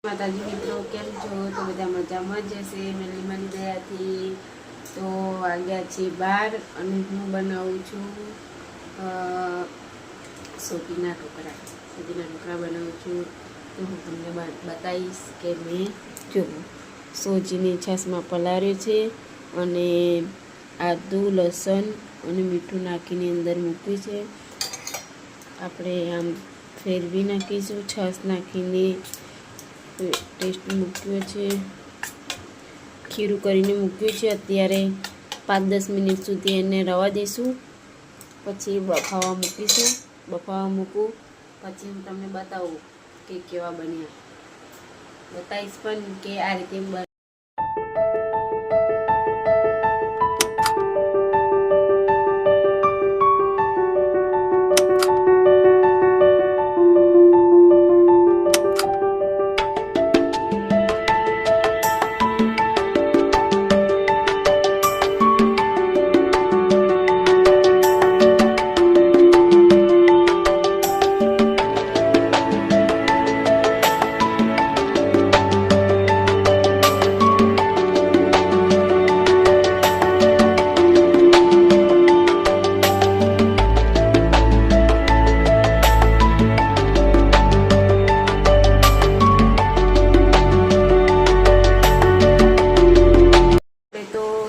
માતાજી મિત્રો કેમ છો? તો બધા મજામાં જ હશે મેલીમાની દયાથી. તો વાગ્યા છે 12 અને હું બનાવું છું સોજીના ઢોકળા બનાવું છું. તો હું તમને બતાવીશ કે મેં જો સોજીની છાશમાં પલાળ્યો છે અને આદુ લસણ અને મીઠું નાખીને અંદર મૂક્યું છે. આપણે આમ ફેરવી નાખીશું. છાશ નાખીને ટેસ્ટ મૂક્યો છે, ખીરું કરીને મૂક્યું છે. અત્યારે 5-10 મિનિટ સુધી એને રવા દઈશું, પછી બફાવા મૂકીશું. બફાવા મૂકું પછી હું તમને બતાવું કે કેવા બન્યા. બતાવીશ પણ કે આ રીતે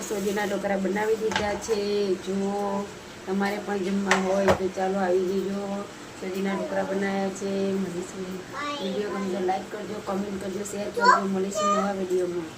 સોજીના ઢોકળા બનાવી દીધા છે. જુઓ, તમારે પણ જમવા હોય તો ચાલો આવી જજો. સોજીના ઢોકળા બનાવ્યા છે. મળીશું. વિડીયો ગમે તો લાઈક કરજો, કમેન્ટ કરજો, શેર કરજો. મળીશું નવા વિડીયોમાં.